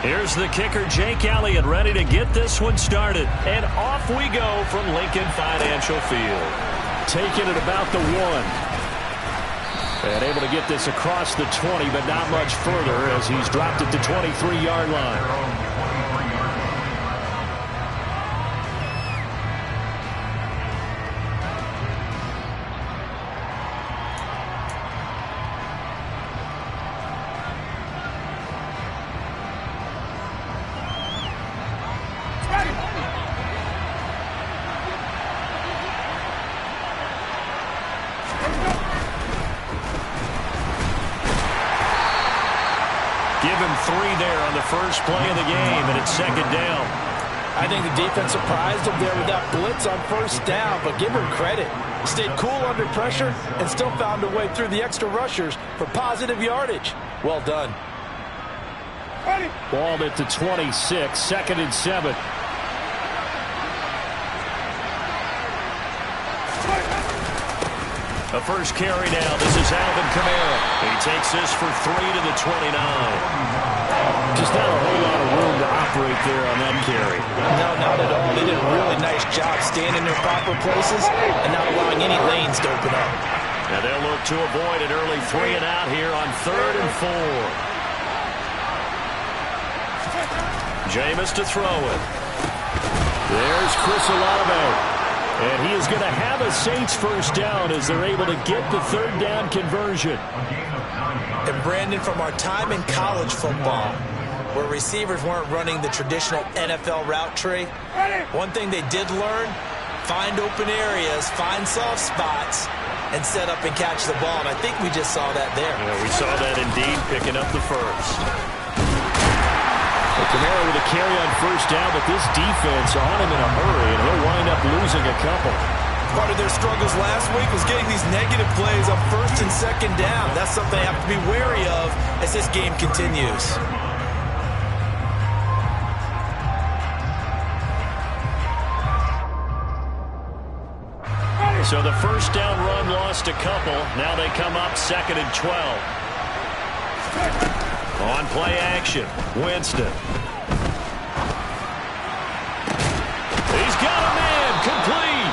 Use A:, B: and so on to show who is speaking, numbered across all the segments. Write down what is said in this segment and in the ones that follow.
A: Here's the kicker, Jake Elliott, ready to get this one started. And off we go from Lincoln Financial Field. Taking it about the 1. And able to get this across the 20, but not much further as he's dropped it to 23-yard line. Give him 3 there on the first play of the game, and it's second down.
B: I think the defense surprised him there with that blitz on first down, but give him credit. Stayed cool under pressure and still found a way through the extra rushers for positive yardage. Well done.
A: Balled it to 26, second and 7. The first carry now. This is Alvin Kamara. He takes this for 3 to the 29. Just not a whole lot of room to operate there on that carry.
B: No, not at all. They did a really nice job staying in their proper places and not allowing any lanes to open up.
A: Now they'll look to avoid an early 3 and out here on 3rd and 4. Jameis to throw it. There's Chris Olave. And he is going to have a Saints first down as they're able to get the 3rd down conversion.
B: And Brandon, from our time in college football, where receivers weren't running the traditional NFL route tree, one thing they did learn, find open areas, find soft spots, and set up and catch the ball. And I think we just saw that there.
A: Yeah, we saw that indeed, picking up the first. Kamara with a carry on first down, but this defense on him in a hurry, and he'll wind up losing a couple.
B: Part of their struggles last week was getting these negative plays on first and second down. That's something they have to be wary of as this game continues.
A: So the first down run lost a couple. Now they come up 2nd and 12. On play action, Winston. He's got a man, complete.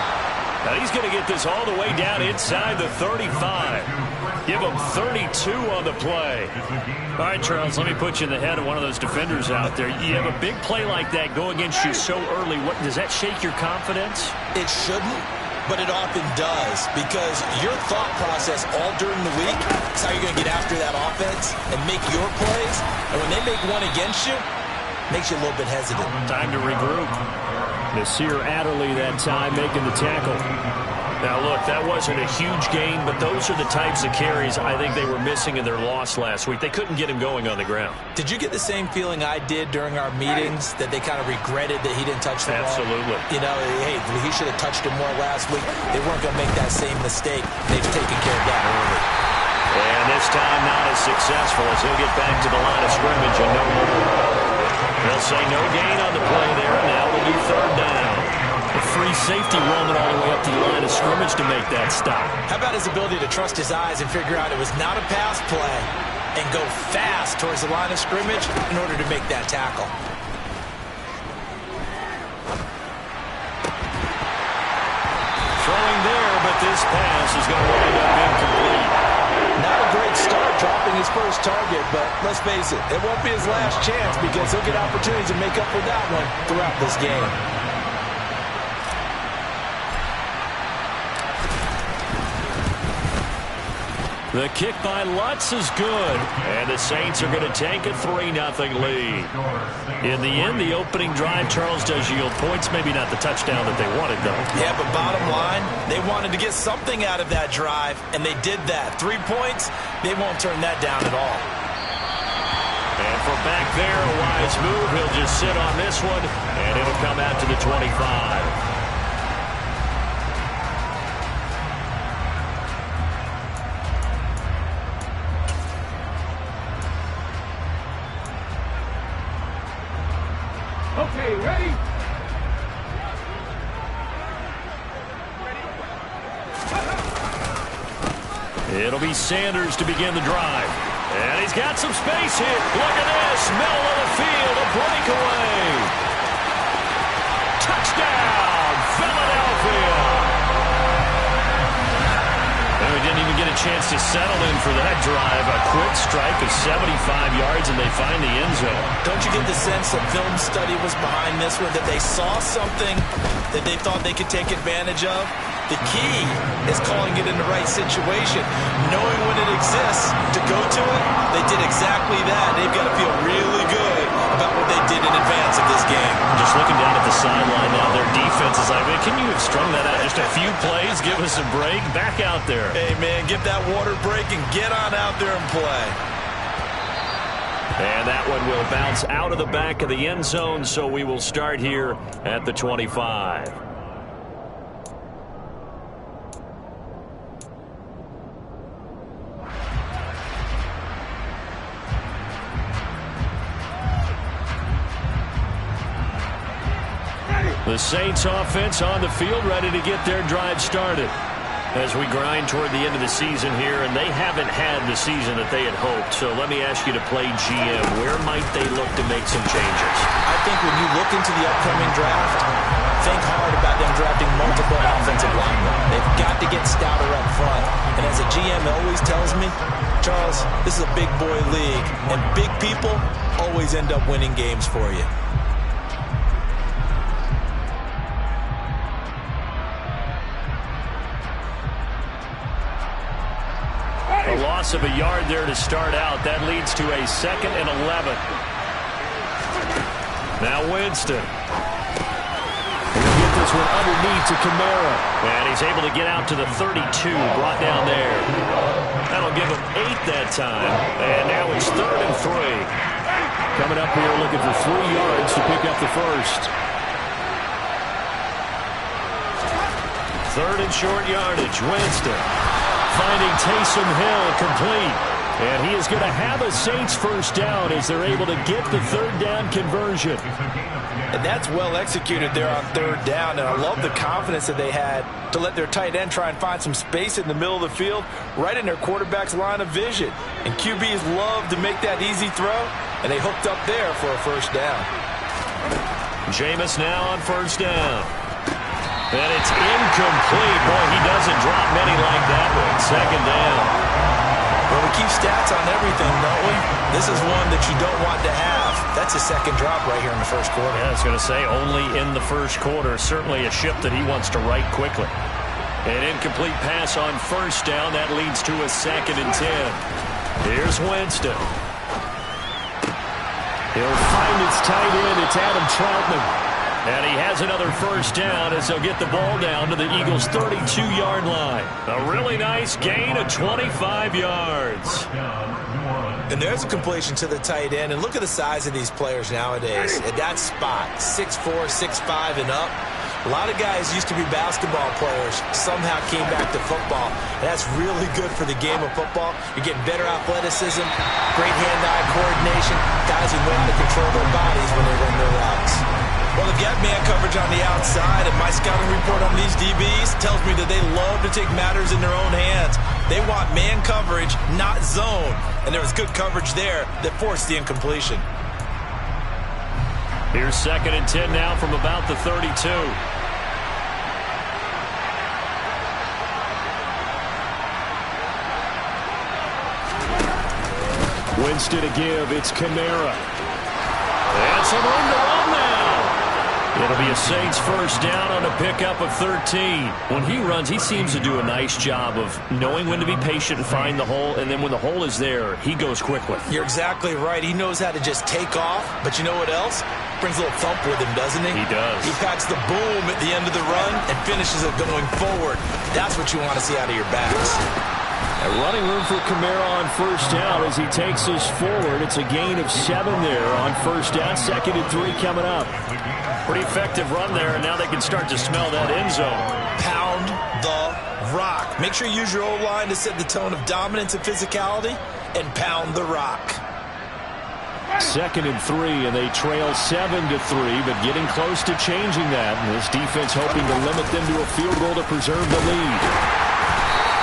A: Now he's going to get this all the way down inside the 35. Give him 32 on the play. All right, Charles, let me put you in the head of one of those defenders out there. You have a big play like that go against you so early. What, does that shake your confidence?
B: It shouldn't, but it often does, because your thought process all during the week is how you're going to get after that offense and make your plays. And when they make one against you, it makes you a little bit hesitant.
A: Time to regroup. Nasir Adderley that time making the tackle. Now, look, that wasn't a huge gain, but those are the types of carries I think they were missing in their loss last week. They couldn't get him going on the ground.
B: Did you get the same feeling I did during our meetings, that they kind of regretted that he didn't touch the ball?
A: Absolutely.
B: You know, hey, he should have touched it more last week. They weren't going to make that same mistake. They've taken care of that early.
A: And this time not as successful as he'll get back to the line of scrimmage and no more. They'll say no gain on the play there, and now it'll be 3rd down. A free safety roaming all the way up to the line of scrimmage to make that stop.
B: How about his ability to trust his eyes and figure out it was not a pass play and go fast towards the line of scrimmage in order to make that tackle?
A: Throwing there, but this pass is going to wind up incomplete.
B: Not a great start dropping his first target, but let's face it, it won't be his last chance because he'll get opportunities to make up for that one throughout this game.
A: The kick by Lutz is good, and the Saints are going to take a 3-0 lead. In the end, the opening drive, Charles, does yield points. Maybe not the touchdown that they wanted, though.
B: Yeah, but bottom line, they wanted to get something out of that drive, and they did that. 3 points, they won't turn that down at all.
A: And from back there, a wise move. He'll just sit on this one, and it'll come out to the 25.
C: Okay, ready?
A: It'll be Sanders to begin the drive. And he's got some space here. Look at this. Middle of the field. A breakaway. Touchdown, Philadelphia. And we didn't even get a chance to settle in for that drive. A quick strike of 75 yards, and they find the end zone.
B: Don't you get the sense that film study was behind this one, that they saw something that they thought they could take advantage of? The key is calling it in the right situation, knowing when it exists to go to it. They did exactly that. They've got to feel really good about what they did in advance of this game.
A: Just looking down at the sideline now, their defense is like, man, can you have strung that out just a few plays? Give us a break. Back out there.
B: Hey, man, give that water break and get on out there and play.
A: And that one will bounce out of the back of the end zone, so we will start here at the 25. The Saints offense on the field, ready to get their drive started as we grind toward the end of the season here, and they haven't had the season that they had hoped. So let me ask you to play GM. Where might they look to make some changes?
B: I think when you look into the upcoming draft, think hard about them drafting multiple offensive linemen. They've got to get stouter up front. And as a GM always tells me, Charles, this is a big boy league, and big people always end up winning games for you.
A: A loss of a yard there to start out. That leads to a 2nd and 11. Now Winston. He'll get this one underneath to Kamara. And he's able to get out to the 32. Brought down there. That'll give him 8 that time. And now it's 3rd and 3. Coming up here looking for 3 yards to pick up the first. 3rd and short yardage. Winston. Finding Taysom Hill complete. And he is going to have a Saints first down as they're able to get the 3rd down conversion.
B: And that's well executed there on 3rd down. And I love the confidence that they had to let their tight end try and find some space in the middle of the field, right in their quarterback's line of vision. And QBs love to make that easy throw, and they hooked up there for a first down.
A: Jameis now on 1st down. And it's incomplete. Boy, he doesn't drop many like that one. 2nd down.
B: Well, we keep stats on everything, don't we? This is one that you don't want to have. That's a 2nd drop right here in the 1st quarter.
A: Yeah, I was going to say only in the 1st quarter. Certainly a ship that he wants to right quickly. An incomplete pass on 1st down. That leads to a 2nd and 10. Here's Winston. He'll find his tight end. It's Adam Troutman. And he has another first down as they'll get the ball down to the Eagles' 32-yard line. A really nice gain of 25 yards.
B: And there's a completion to the tight end. And look at the size of these players nowadays. At that spot, 6'4", 6'5", and up. A lot of guys used to be basketball players, somehow came back to football. And that's really good for the game of football. You're getting better athleticism, great hand-eye coordination, guys who know how to control their bodies when they run their routes. Well, if you have man coverage on the outside, and my scouting report on these DBs tells me that they love to take matters in their own hands. They want man coverage, not zone. And there was good coverage there that forced the incompletion.
A: Here's 2nd and 10 now from about the 32. Winston to give. It's Kamara. And some room to run now. It'll be a Saints first down on a pickup of 13. When he runs, he seems to do a nice job of knowing when to be patient and find the hole, and then when the hole is there, he goes quickly.
B: You're exactly right. He knows how to just take off, but you know what else? Brings a little thump with him, doesn't he?
A: He does.
B: He packs the boom at the end of the run and finishes it going forward. That's what you want to see out of your backs.
A: A running room for Kamara on first down as he takes us forward. It's a gain of 7 there on first down. 2nd and 3 coming up. Pretty effective run there, and now they can start to smell that end zone.
B: Pound the rock. Make sure you use your O-line to set the tone of dominance and physicality, and pound the rock.
A: 2nd and 3, and they trail 7-3, but getting close to changing that. And this defense hoping to limit them to a field goal to preserve the lead.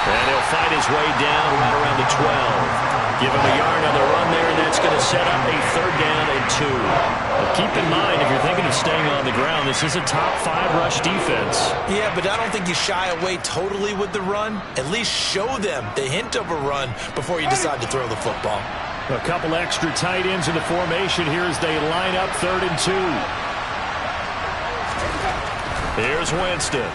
A: And he'll fight his way down right around the 12. Give him a yard on the run there, and that's going to set up a 3rd down and 2. But keep in mind, if you're thinking of staying on the ground, this is a top 5 rush defense.
B: Yeah, but I don't think you shy away totally with the run. At least show them the hint of a run before you decide to throw the football.
A: A couple extra tight ends in the formation here as they line up 3rd and 2. Here's Winston.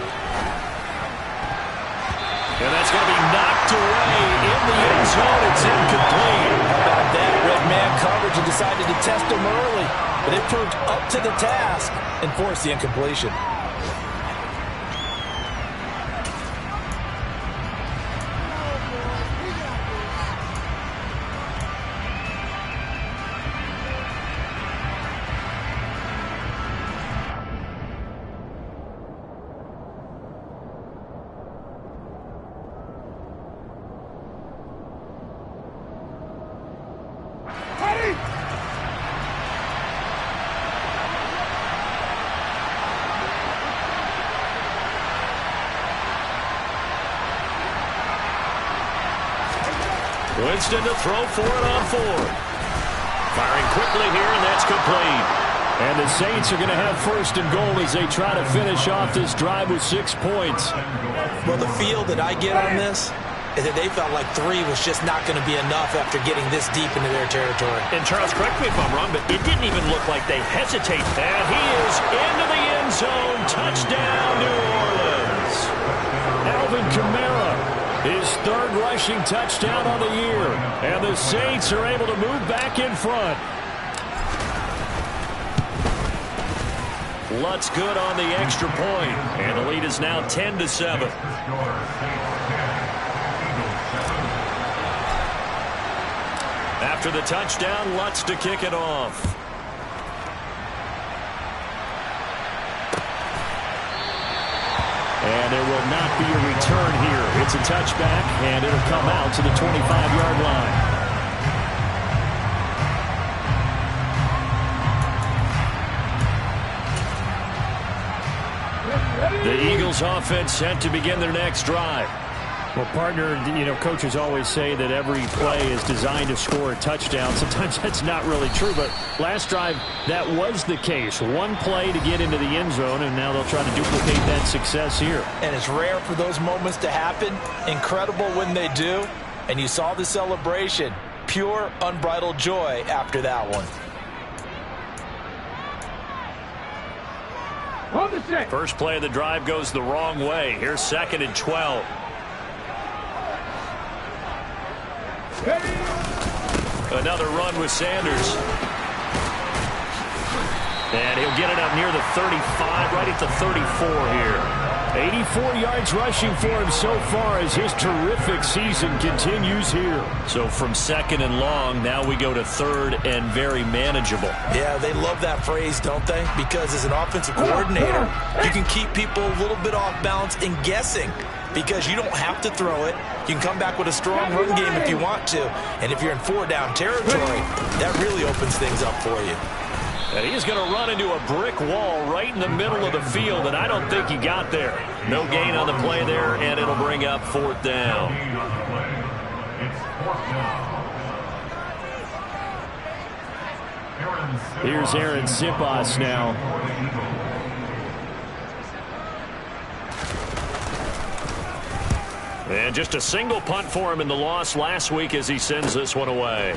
A: And that's going to be knocked away in the end zone. It's incomplete.
B: How about that? Red man coverage and decided to test him early. But it proved up to the task and forced the incompletion.
A: Winston to throw for it on 4th. Firing quickly here, and that's complete. And the Saints are going to have 1st and goal as they try to finish off this drive with 6 points.
B: Well, the feel that I get on this is that they felt like 3 was just not going to be enough after getting this deep into their territory.
A: And Charles, correct me if I'm wrong, but it didn't even look like they hesitate. And he is into the end zone. Touchdown, New Orleans. Alvin Kamara, his 3rd rushing touchdown of the year. And the Saints are able to move back in front. Lutz good on the extra point. And the lead is now 10-7. After the touchdown, Lutz to kick it off. And there will not be a return here. It's a touchback, and it'll come out to the 25-yard line. The Eagles offense set to begin their next drive. Well, partner, you know, coaches always say that every play is designed to score a touchdown. Sometimes that's not really true, but last drive, that was the case. One play to get into the end zone, and now they'll try to duplicate that success here.
B: And it's rare for those moments to happen. Incredible when they do. And you saw the celebration. Pure, unbridled joy after that one.
A: First play of the drive goes the wrong way. Here's 2nd and 12. Another run with Sanders. And he'll get it up near the 35, right at the 34 here. 84 yards rushing for him so far as his terrific season continues here. So from 2nd and long, now we go to 3rd and very manageable.
B: Yeah, they love that phrase, don't they? Because as an offensive coordinator, you can keep people a little bit off balance and guessing. Because you don't have to throw it. You can come back with a strong run game if you want to. And if you're in 4-down territory, that really opens things up for you.
A: And he's going to run into a brick wall right in the middle of the field, and I don't think he got there. No gain on the play there, and it'll bring up 4th down. Here's Aaron Sipas now. And just a single punt for him in the loss last week as he sends this one away.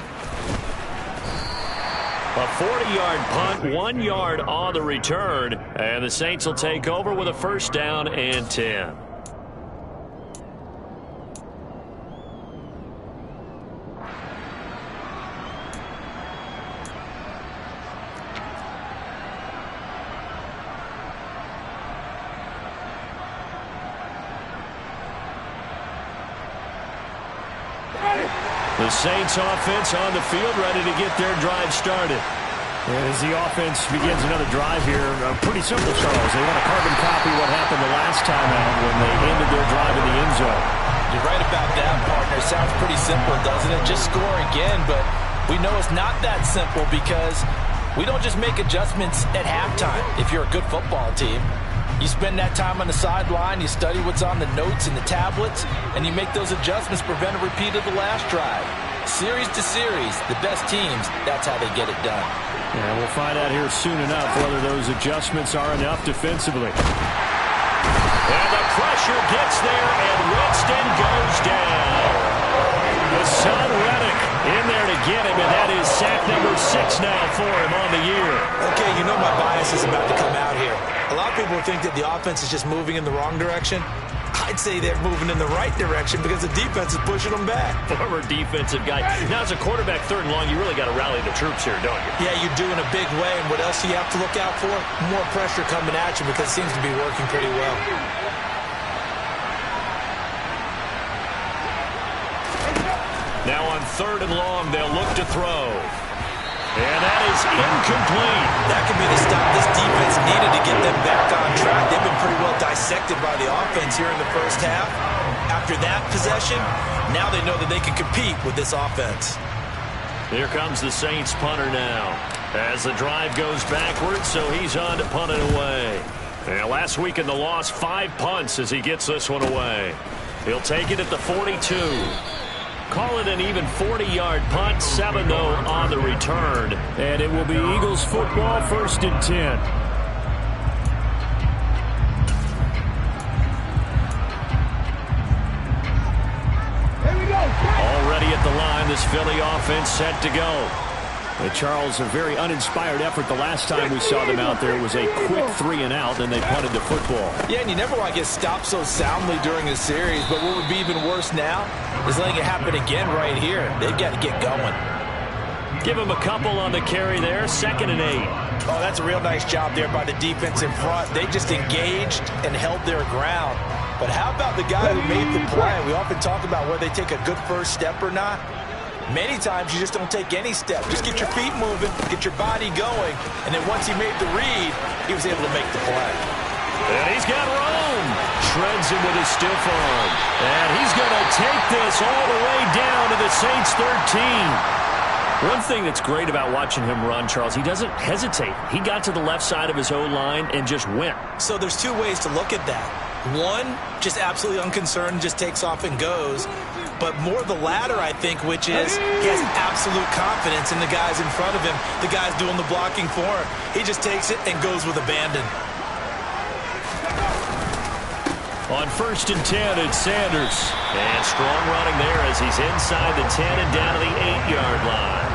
A: A 40-yard punt, 1 yard on the return. And the Saints will take over with a 1st down and 10. The Saints offense on the field ready to get their drive started. And as the offense begins another drive here, pretty simple, Charles. They want to carbon copy what happened the last time out when they ended their drive in the end zone.
B: You're right about that, partner. Sounds pretty simple, doesn't it? Just score again, but we know it's not that simple because we don't just make adjustments at halftime if you're a good football team. You spend that time on the sideline, you study what's on the notes and the tablets, and you make those adjustments to prevent a repeat of the last drive. Series to series, the best teams, that's how they get it done.
A: Yeah, we'll find out here soon enough whether those adjustments are enough defensively. And the pressure gets there, and Winston goes down. The son Reddick in there to get him, and that is sack number 6 now for him on the year.
B: Okay, you know my bias is about to come out here. A lot of people think that the offense is just moving in the wrong direction. I'd say they're moving in the right direction because the defense is pushing them back.
A: Former defensive guy. Now, as a quarterback, 3rd and long, you really got to rally the troops here, don't you?
B: Yeah, you do in a big way. And what else do you have to look out for? More pressure coming at you because it seems to be working pretty well.
A: Now on 3rd and long, they'll look to throw. And that is incomplete.
B: That could be the stop this defense needed to get them back on track. They've been pretty well dissected by the offense here in the first half. After that possession, now they know that they can compete with this offense.
A: Here comes the Saints punter now. As the drive goes backwards, so he's on to punt it away. And last week in the loss, 5 punts as he gets this one away. He'll take it at the 42. Call it an even 40-yard punt, 7 though on the return. And it will be Eagles football, 1st and 10. Already at the line, this Philly offense set to go. And Charles, a very uninspired effort the last time we saw them out there. It was a quick 3 and out, and they punted the football.
B: Yeah, and you never want to get stopped so soundly during a series, but what would be even worse now is letting it happen again right here. They've got to get going.
A: Give him a couple on the carry there, 2nd and 8.
B: Oh, that's a real nice job there by the defense in front. They just engaged and held their ground. But how about the guy who made the play? We often talk about whether they take a good first step or not. Many times you just don't take any step. Just get your feet moving, get your body going, and then once he made the read, he was able to make the play.
A: And he's got Rome. Shreds him with his stiff arm. And he's going to take this all the way down to the Saints 13. One thing that's great about watching him run, Charles, he doesn't hesitate. He got to the left side of his O-line and just went.
B: So there's 2 ways to look at that. One, just absolutely unconcerned, just takes off and goes. But more the latter, I think, which is he has absolute confidence in the guys in front of him, the guys doing the blocking for him. He just takes it and goes with abandon.
A: On 1st and 10, it's Sanders. And strong running there as he's inside the 10 and down to the 8-yard line.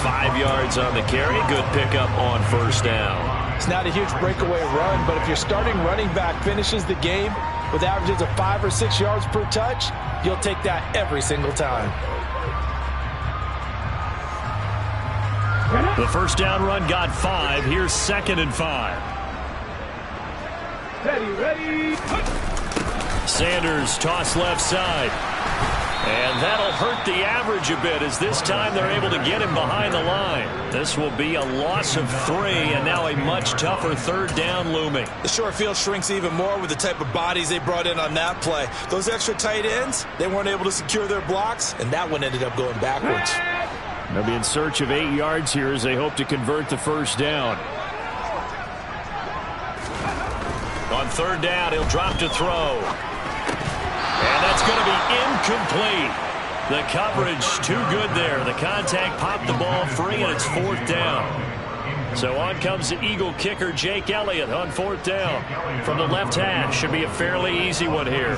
A: 5 yards on the carry. Good pickup on 1st down.
B: It's not a huge breakaway run, but if your starting running back finishes the game with averages of 5 or 6 yards per touch, you'll take that every single time.
A: The 1st down run got 5. Here's 2nd and 5. Ready. Sanders toss left side. And that'll hurt the average a bit as this time they're able to get him behind the line. This will be a loss of 3 and now a much tougher 3rd down looming.
B: The short field shrinks even more with the type of bodies they brought in on that play. Those extra tight ends, they weren't able to secure their blocks, and that one ended up going backwards.
A: They'll be in search of 8 yards here as they hope to convert the 1st down. On 3rd down, he'll drop to throw. And that's going to be incomplete. The coverage too good there. The contact popped the ball free, and it's 4th down. So on comes the Eagle kicker, Jake Elliott, on 4th down. From the left hash, should be a fairly easy one here.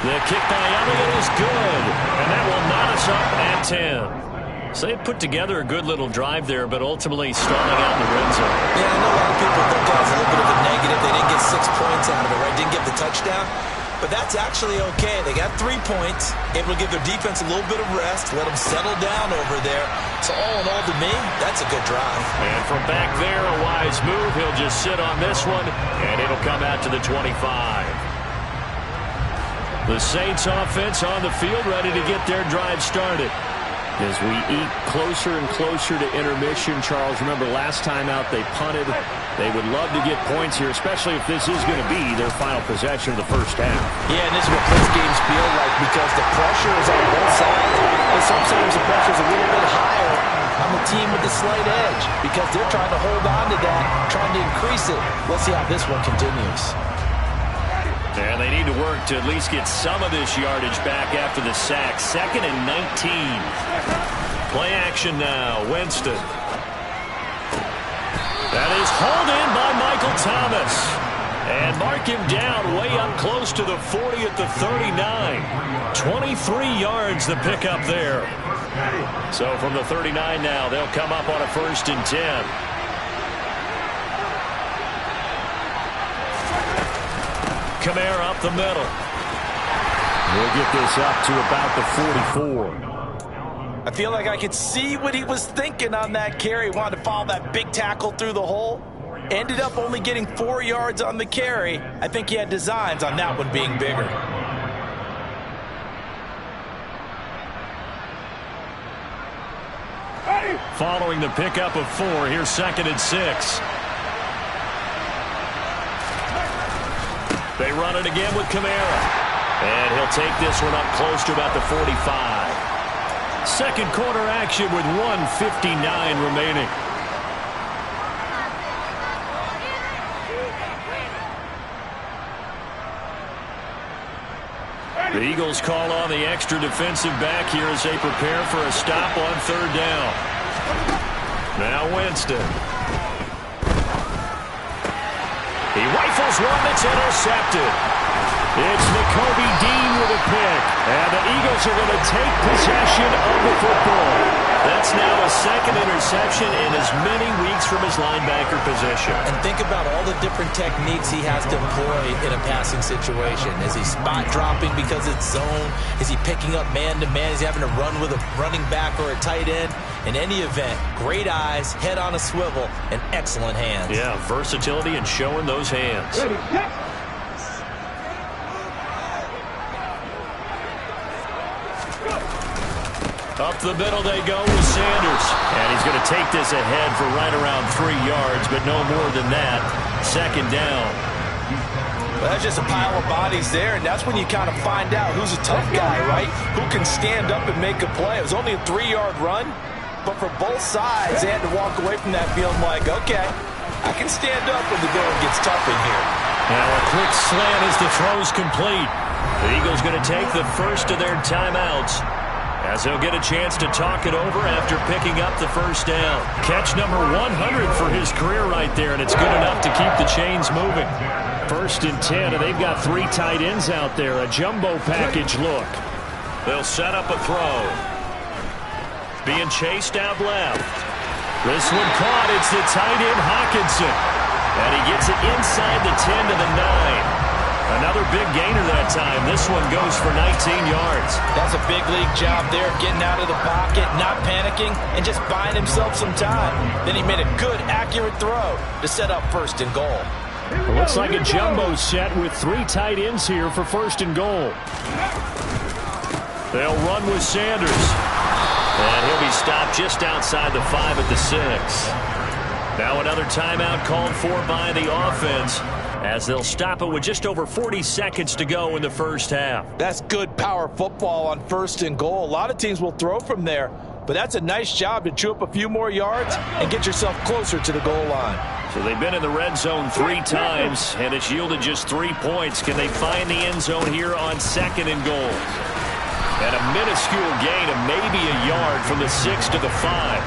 A: The kick by Elliott is good, and that will knot us up at 10. So they put together a good little drive there, but ultimately stalling out in the red zone.
B: Yeah, I know a lot of people think that was a little bit of a negative. They didn't get 6 points out of it, right? Didn't get the touchdown. But that's actually okay. They got 3 points, able to give their defense a little bit of rest, let them settle down over there. So all in all, to me, that's a good drive.
A: And from back there, a wise move. He'll just sit on this one, and it'll come out to the 25. The Saints offense on the field, ready to get their drive started. As we eat closer and closer to intermission, Charles, remember last time out they punted. They would love to get points here, especially if this is going to be their final possession of the first half.
B: Yeah, and this is what close games feel like because the pressure is on both sides. And sometimes the pressure is a little bit higher on the team with the slight edge because they're trying to hold on to that, trying to increase it. Let's see how this one continues.
A: And they need to work to at least get some of this yardage back after the sack. 2nd and 19. Play action now. Winston. That is hauled in by Michael Thomas. And mark him down way up close to the 40 at the 39. 23 yards the pickup there. So from the 39 now, they'll come up on a 1st and 10. Kamara up the middle. We'll get this up to about the 44.
B: I feel like I could see what he was thinking on that carry. He wanted to follow that big tackle through the hole. Ended up only getting 4 yards on the carry. I think he had designs on that one being bigger.
A: Following the pickup of 4, here's 2nd and 6. They run it again with Kamara. And he'll take this one up close to about the 45. Second quarter action with 1:59 remaining. The Eagles call on the extra defensive back here as they prepare for a stop on 3rd down. Now Winston. He rifles one that's intercepted. It's Nakobe Dean with a pick. And the Eagles are going to take possession of the football. That's now a 2nd interception in as many weeks from his linebacker position.
B: And think about all the different techniques he has to employ in a passing situation. Is he spot dropping because it's zone? Is he picking up man-to-man? Is he having to run with a running back or a tight end? In any event, great eyes, head on a swivel, and excellent hands.
A: Yeah, versatility and showing those hands. Up the middle they go with Sanders. And he's going to take this ahead for right around 3 yards, but no more than that. 2nd down.
B: Well, that's just a pile of bodies there, and that's when you kind of find out who's a tough guy, right? Who can stand up and make a play. It was only a 3-yard run. But for both sides, they had to walk away from that feeling like, okay, I can stand up when the going gets tough in here.
A: Now a quick slant as the throw's complete. The Eagles going to take the first of their timeouts as they'll get a chance to talk it over after picking up the 1st down. Catch number 100 for his career right there, and it's good enough to keep the chains moving. 1st and 10, and they've got 3 tight ends out there. A jumbo package look. They'll set up a throw. Being chased out left. This one caught. It's the tight end Hawkinson. And he gets it inside the 10 to the 9. Another big gainer that time. This one goes for 19 yards.
B: That's a big league job there, getting out of the pocket, not panicking, and just buying himself some time. Then he made a good, accurate throw to set up 1st and goal.
A: It looks like a jumbo set with 3 tight ends here for 1st and goal. They'll run with Sanders. And he'll be stopped just outside the 5 at the 6. Now another timeout called for by the offense as they'll stop it with just over 40 seconds to go in the 1st half.
B: That's good power football on 1st and goal. A lot of teams will throw from there, but that's a nice job to chew up a few more yards and get yourself closer to the goal line.
A: So they've been in the red zone 3 times, and it's yielded just 3 points. Can they find the end zone here on 2nd and goal? And a minuscule gain of maybe a yard from the 6 to the 5.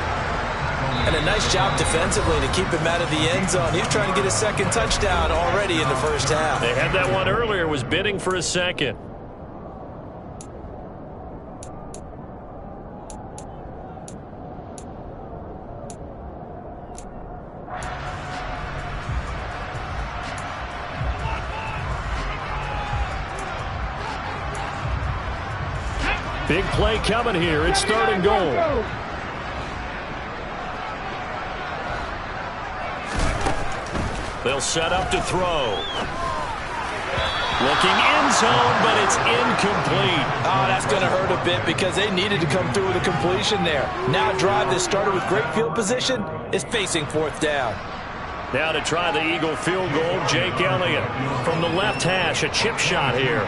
B: And a nice job defensively to keep him out of the end zone. He was trying to get a 2nd touchdown already in the 1st half.
A: They had that one earlier, was bidding for a 2nd. Big play coming here. It's 3rd and goal. They'll set up to throw. Looking in zone, but it's incomplete.
B: Oh, that's going to hurt a bit because they needed to come through with a completion there. Now a drive that started with great field position is facing fourth down.
A: Now to try the Eagle field goal, Jake Elliott from the left hash, a chip shot here.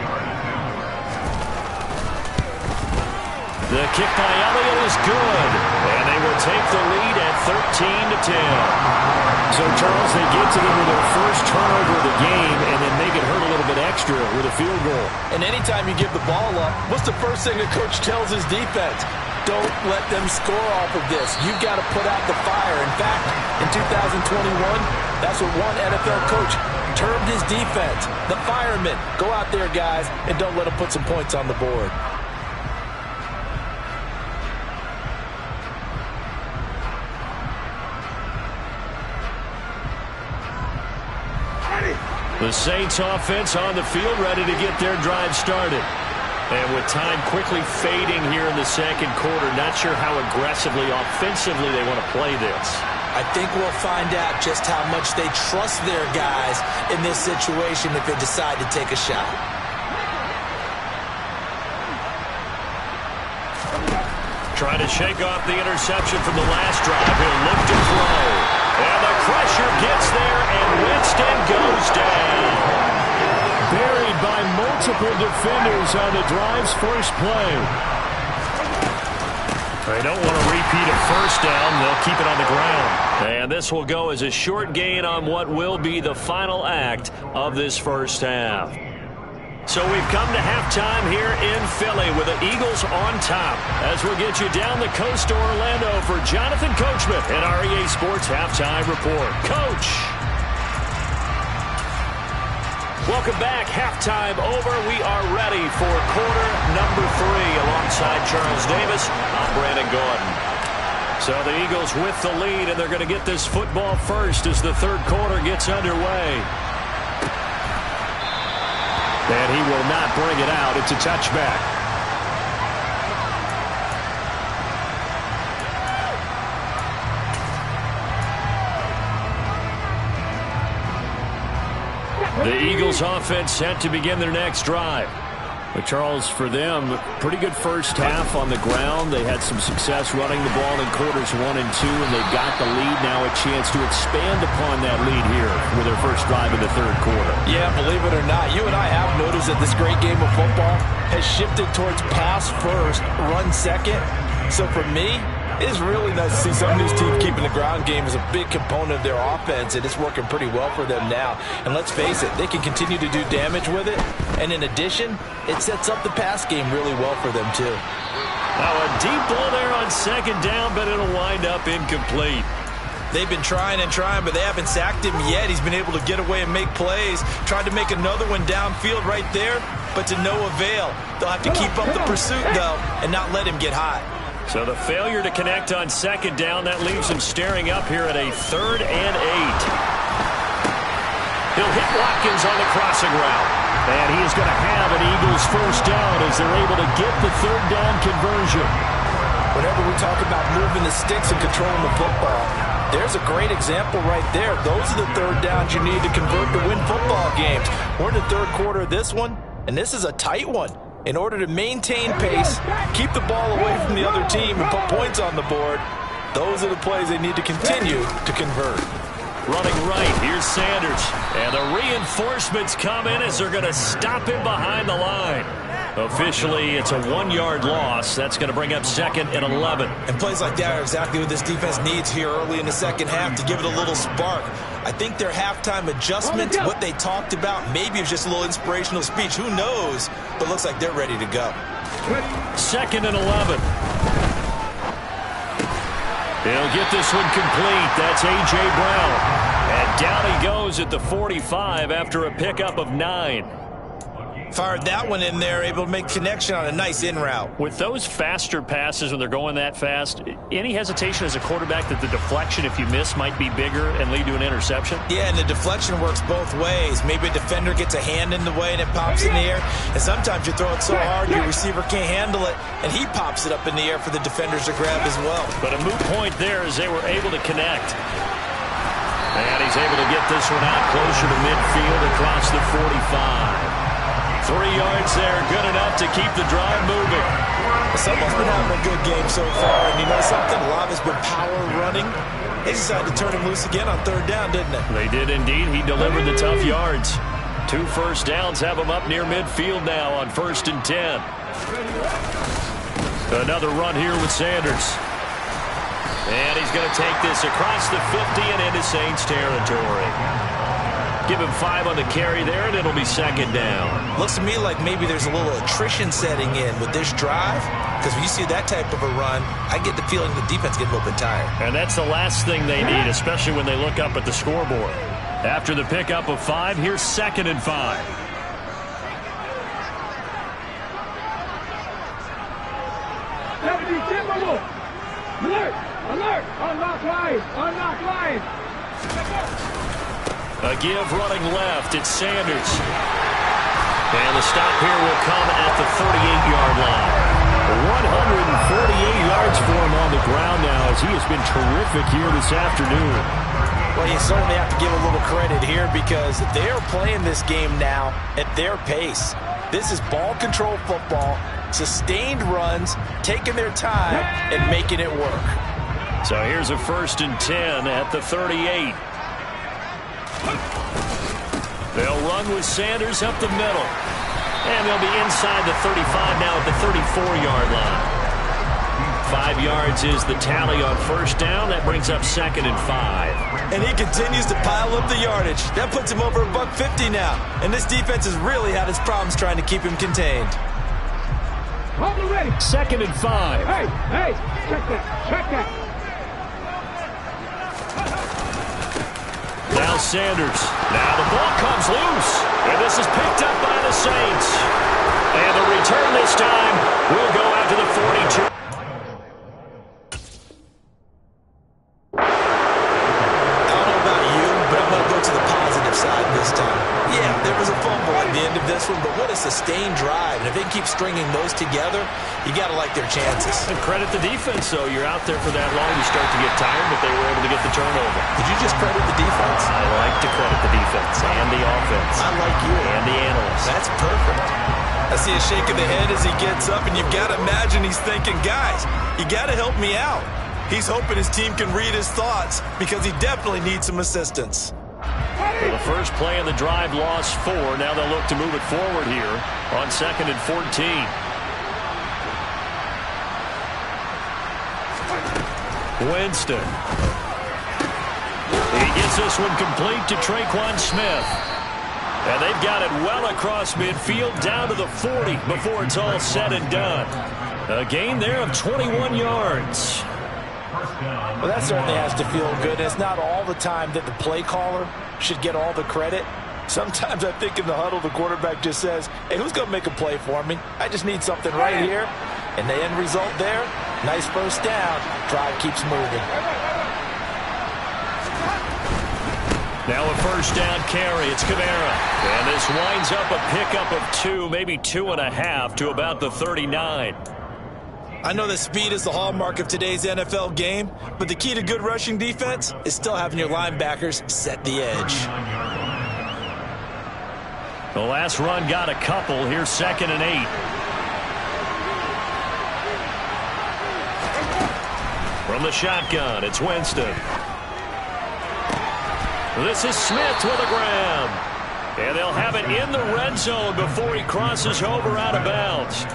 A: The kick by Elliott is good, and they will take the lead at 13-10. So, Charles, they get to them with their first turnover of the game and then make it hurt a little bit extra with a field goal.
B: And anytime you give the ball up, what's the first thing a coach tells his defense? Don't let them score off of this. You've got to put out the fire. In fact, in 2021, that's what one NFL coach termed his defense. The firemen. Go out there, guys, and don't let them put some points on the board.
A: The Saints offense on the field, ready to get their drive started. And with time quickly fading here in the second quarter, not sure how aggressively, offensively they want to play this.
B: I think we'll find out just how much they trust their guys in this situation if they decide to take a shot.
A: Trying to shake off the interception from the last drive. He'll look to throw. And the pressure gets there, and Winston goes down. Buried by multiple defenders on the drive's first play. They don't want to repeat a first down. They'll keep it on the ground. And this will go as a short gain on what will be the final act of this first half. So we've come to halftime here in Philly with the Eagles on top. As we'll get you down the coast to Orlando for Jonathan Coachman and our EA Sports Halftime Report. Coach! Welcome back. Halftime over. We are ready for quarter number 3 alongside Charles Davis. I'm Brandon Gordon. So the Eagles with the lead, and they're going to get this football first as the third quarter gets underway. And he will not bring it out. It's a touchback. The Eagles offense set to begin their next drive. But Charles, for them, pretty good first half on the ground. They had some success running the ball in quarters 1 and 2, and they've got the lead now, a chance to expand upon that lead here with their first drive in the third quarter.
B: Yeah, believe it or not, you and I have noticed that this great game of football has shifted towards pass first, run second. So for me, it's really nice to see some of these teams keeping the ground game as a big component of their offense, and it's working pretty well for them now. And let's face it, they can continue to do damage with it. And in addition, it sets up the pass game really well for them, too.
A: Now a deep ball there on second down, but it'll wind up incomplete.
B: They've been trying and trying, but they haven't sacked him yet. He's been able to get away and make plays. Tried to make another one downfield right there, but to no avail. They'll have to keep up the pursuit, though, and not let him get hot.
A: So the failure to connect on second down, that leaves him staring up here at a 3rd and 8. He'll hit Watkins on the crossing route. And he is going to have an Eagles first down as they're able to get the 3rd down conversion.
B: Whenever we talk about moving the sticks and controlling the football, there's a great example right there. Those are the 3rd downs you need to convert to win football games. We're in the third quarter of this one, and this is a tight one. In order to maintain pace, keep the ball away from the other team, and put points on the board, those are the plays they need to continue to convert.
A: Running right, here's Sanders. And the reinforcements come in as they're going to stop him behind the line. Officially, it's a 1-yard loss. That's going to bring up 2nd and 11.
B: And plays like that are exactly what this defense needs here early in the second half to give it a little spark. I think their halftime adjustment, what they talked about, maybe it was just a little inspirational speech. Who knows? But looks like they're ready to go.
A: 2nd and 11. He'll get this one complete. That's A.J. Brown. And down he goes at the 45 after a pickup of 9.
B: Fired that one in there, able to make connection on a nice in route.
A: With those faster passes when they're going that fast, any hesitation as a quarterback that the deflection, if you miss, might be bigger and lead to an interception?
B: Yeah, and the deflection works both ways. Maybe a defender gets a hand in the way and it pops in the air. And sometimes you throw it so hard your receiver can't handle it, and he pops it up in the air for the defenders to grab as well.
A: But a moot point there as they were able to connect. And he's able to get this one out closer to midfield across the 45. 3 yards there, good enough to keep the drive moving.
B: Someone's been having a good game so far, and you know something? A lot of it's been power running. They decided to turn him loose again on 3rd down, didn't they?
A: They did indeed. He delivered the tough yards. 2 first downs have him up near midfield now on 1st and 10. Another run here with Sanders. And he's going to take this across the 50 and into Saints territory. Give him 5 on the carry there, and it'll be 2nd down.
B: Looks to me like maybe there's a little attrition setting in with this drive, because when you see that type of a run, I get the feeling the defense gets a little bit tired.
A: And that's the last thing they need, especially when they look up at the scoreboard. After the pickup of 5, here's 2nd and 5.
C: Alert! Alert! Unlock line! Unlock line!
A: A give running left. It's Sanders. And the stop here will come at the 38-yard line. 148 yards for him on the ground now as he has been terrific here this afternoon.
B: Well, you certainly have to give a little credit here because they're playing this game now at their pace. This is ball control football, sustained runs, taking their time, and making it work.
A: So here's a 1st and 10 at the 38. They'll run with Sanders up the middle. And they'll be inside the 35 now at the 34-yard line. 5 yards is the tally on 1st down. That brings up 2nd and 5.
B: And he continues to pile up the yardage. That puts him over $150 now. And this defense has really had its problems trying to keep him contained.
C: Hold it ready.
A: 2nd and 5.
C: Hey, check that, check that.
A: Now Sanders. Now the ball comes loose. And this is picked up by the Saints. And the return this time will go out to the 42.
B: I don't know about you, but I'm going to go to the positive side this time. Yeah, there was a fumble at the end of this one, but what a sustained drive. And if they keep stringing those together, you got to like their chances.
A: And credit the defense, though. You're out there for that long, you start to get tired, but they were able to get the turnover.
B: Did you just credit the defense?
A: I like to credit the defense and the offense.
B: I like you.
A: And the analysts.
B: That's perfect. I see a shake of the head as he gets up, and you've got to imagine he's thinking, guys, you got to help me out. He's hoping his team can read his thoughts because he definitely needs some assistance.
A: Well, the first play of the drive lost 4. Now they'll look to move it forward here on 2nd and 14. Winston. He gets this one complete to Traquan Smith. And they've got it well across midfield down to the 40 before it's all said and done. A gain there of 21 yards.
B: Well, that certainly has to feel good. It's not all the time that the play caller should get all the credit. Sometimes I think in the huddle, the quarterback just says, hey, who's going to make a play for me? I just need something right here. And the end result there, nice 1st down. Drive keeps moving.
A: Now a 1st down carry. It's Kamara. And this winds up a pickup of 2, maybe 2.5 to about the 39.
B: I know that speed is the hallmark of today's NFL game, but the key to good rushing defense is still having your linebackers set the edge.
A: The last run got a couple. Here's 2nd and 8. From the shotgun, it's Winston. This is Smith with a grab. And they'll have it in the red zone before he crosses over out of bounds.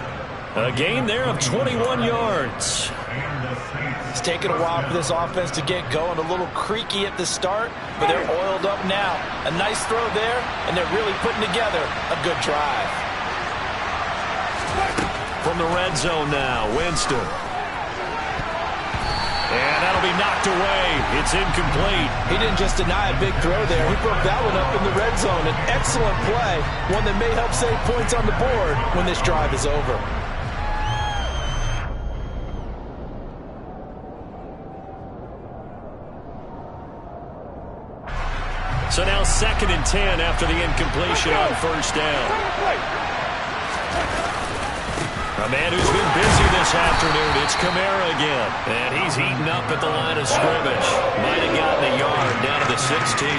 A: A gain there of 21 yards.
B: It's taken a while for this offense to get going. A little creaky at the start, but they're oiled up now. A nice throw there, and they're really putting together a good drive.
A: From the red zone now, Winston. And that'll be knocked away. It's incomplete.
B: He didn't just deny a big throw there. He broke that one up in the red zone. An excellent play, one that may help save points on the board when this drive is over.
A: So now 2nd and 10 after the incompletion on 1st down. A man who's been busy this afternoon, it's Kamara again. And he's heating up at the line of scrimmage. Might have gotten a yard down to the 16.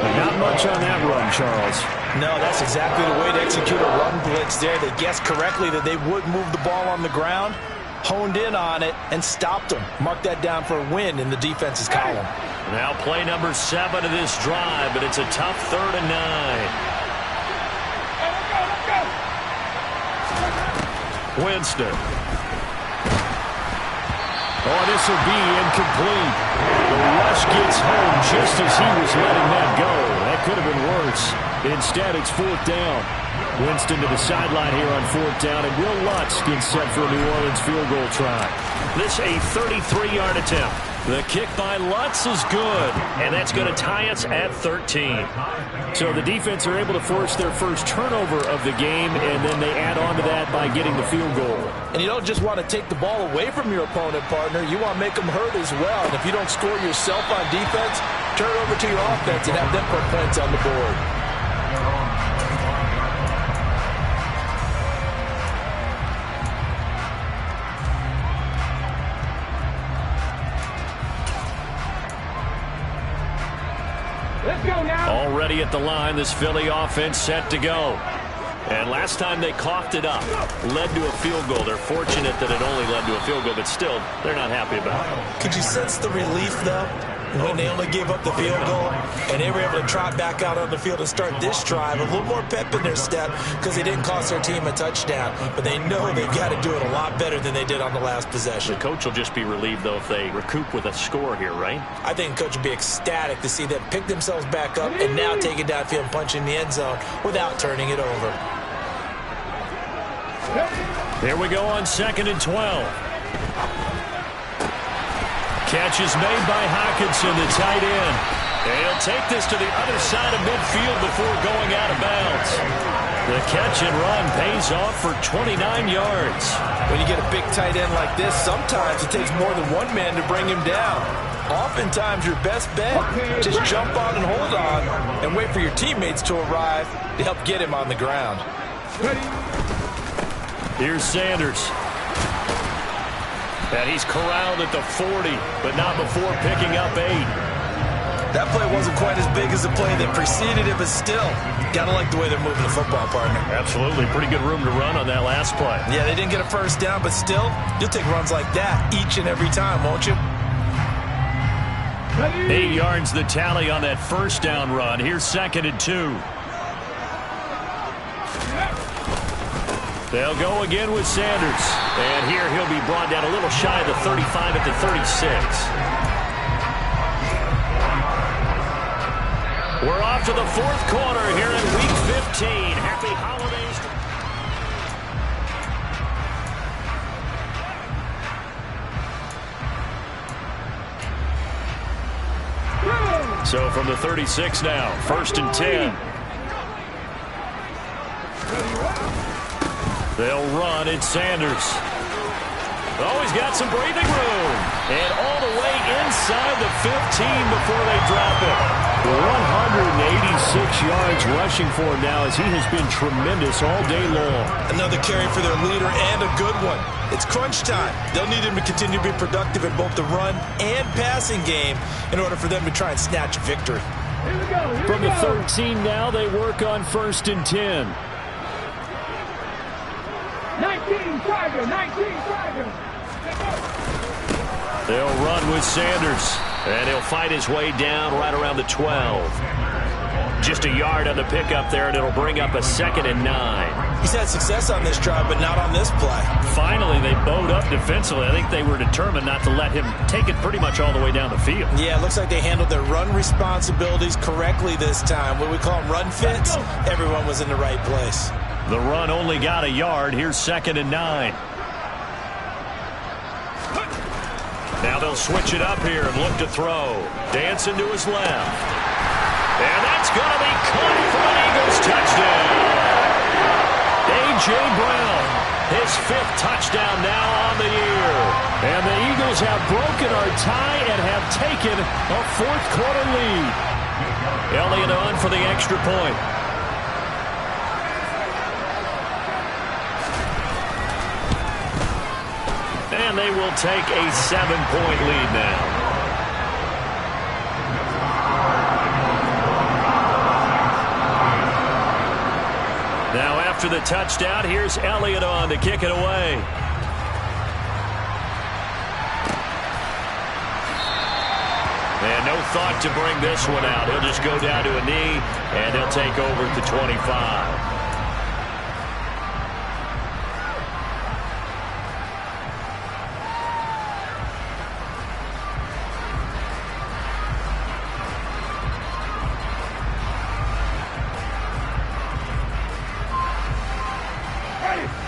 A: Not much on that run, Charles.
B: No, that's exactly the way to execute a run blitz there. They guessed correctly that they would move the ball on the ground, honed in on it, and stopped them. Mark that down for a win in the defense's column.
A: Now play number 7 of this drive, but it's a tough 3rd and 9. Winston. Oh, this will be incomplete. The rush gets home just as he was letting that go. That could have been worse. Instead, it's 4th down. Winston to the sideline here on 4th down, and Will Lutz gets set for a New Orleans field goal try. This a 33-yard attempt. The kick by Lutz is good, and that's going to tie us at 13. So the defense are able to force their first turnover of the game, and then they add on to that by getting the field goal.
B: And you don't just want to take the ball away from your opponent, partner. You want to make them hurt as well. And if you don't score yourself on defense, turn it over to your offense and have them put points on the board.
C: Let's go now.
A: Already at the line, this Philly offense set to go. And last time they coughed it up, led to a field goal. They're fortunate that it only led to a field goal, but still, they're not happy about it.
B: Could you sense the relief, though, when they only gave up the field goal and they were able to trot back out on the field and start this drive? A little more pep in their step because they didn't cost their team a touchdown, but they know they've got to do it a lot better than they did on the last possession.
A: The coach will just be relieved, though, if they recoup with a score here, right?
B: I think the coach would be ecstatic to see them pick themselves back up and now take it downfield and punch in the end zone without turning it over.
A: Here we go on 2nd and 12. Catch is made by Hockenson, the tight end. And he'll take this to the other side of midfield before going out of bounds. The catch and run pays off for 29 yards.
B: When you get a big tight end like this, sometimes it takes more than one man to bring him down. Oftentimes, your best bet, just jump on and hold on and wait for your teammates to arrive to help get him on the ground.
A: Here's Sanders. And he's corralled at the 40, but not before picking up 8.
B: That play wasn't quite as big as the play that preceded it, but still, gotta like the way they're moving the football, partner.
A: Absolutely. Pretty good room to run on that last play.
B: Yeah, they didn't get a first down, but still, you'll take runs like that each and every time, won't you?
A: 8 yards the tally on that first down run. Here's 2nd and 2. They'll go again with Sanders. And here he'll be brought down a little shy of the 35 at the 36. We're off to the 4th quarter here in Week 15. Happy holidays. So from the 36 now, 1st and 10. They'll run. It's Sanders. Oh, he's got some breathing room. And all the way inside the 15 before they drop it. 186 yards rushing for him now as he has been tremendous all day long.
B: Another carry for their leader and a good one. It's crunch time. They'll need him to continue to be productive in both the run and passing game in order for them to try and snatch a victory.
A: From the 13 now, they work on 1st and 10.
C: 19 Tiger, 19 Tiger.
A: They'll run with Sanders, and he'll fight his way down right around the 12. Just a yard on the pickup there, and it'll bring up a 2nd and 9.
B: He's had success on this drive, but not on this play.
A: Finally, they bowed up defensively. I think they were determined not to let him take it pretty much all the way down the field.
B: Yeah, it looks like they handled their run responsibilities correctly this time. What we call them run fits, everyone was in the right place.
A: The run only got a yard. Here's 2nd and 9. Now they'll switch it up here and look to throw. Dancing to his left. And that's going to be caught for an Eagles touchdown. A.J. Brown, his 5th touchdown now on the year. And the Eagles have broken our tie and have taken a 4th quarter lead. Elliott on for the extra point. And they will take a 7-point lead now. after the touchdown. Here's Elliott on to kick it away. And no thought to bring this one out. He'll just go down to a knee, and he'll take over at the 25.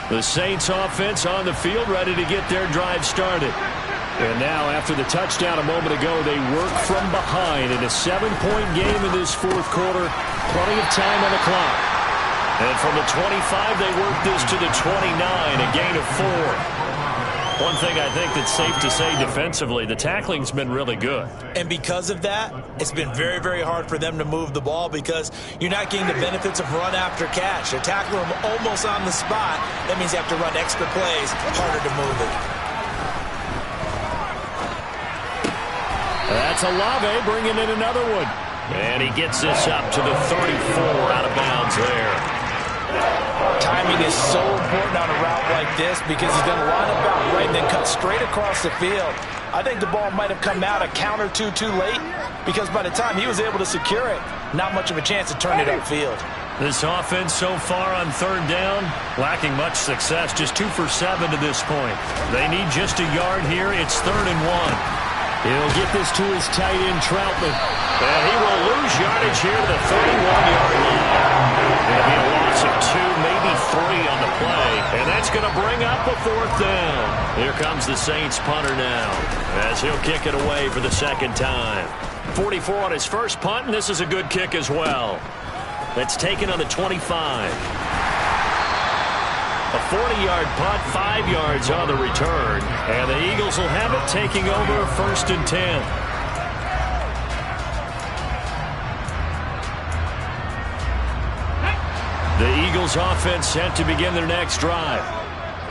A: The Saints offense on the field, ready to get their drive started. And now, after the touchdown a moment ago, they work from behind in a 7-point game in this fourth quarter. Plenty of time on the clock. And from the 25, they work this to the 29, a gain of 4. One thing I think that's safe to say defensively, the tackling's been really good.
B: And because of that, it's been very, very hard for them to move the ball because you're not getting the benefits of run after catch. They're tackling them almost on the spot. That means you have to run extra plays, harder to move it.
A: That's Olave bringing in another one. And he gets this up to the 34 out of bounds there.
B: Timing is so important on a route like this because he's going to line up out right and then cut straight across the field. I think the ball might have come out a count or two too late because by the time he was able to secure it, not much of a chance to turn it upfield.
A: This offense so far on third down, lacking much success, just 2 for 7 to this point. They need just a yard here. It's 3rd and 1. He'll get this to his tight end, Troutman. And he will lose yardage here to the 31-yard line. It'll be a loss of 2, maybe 3 on the play. And that's going to bring up a 4th down. Here comes the Saints punter now as he'll kick it away for the second time. 44 on his first punt, and this is a good kick as well. That's taken on the 25. A 40-yard punt, 5 yards on the return. And the Eagles will have it taking over 1st and 10. The Eagles offense set to begin their next drive.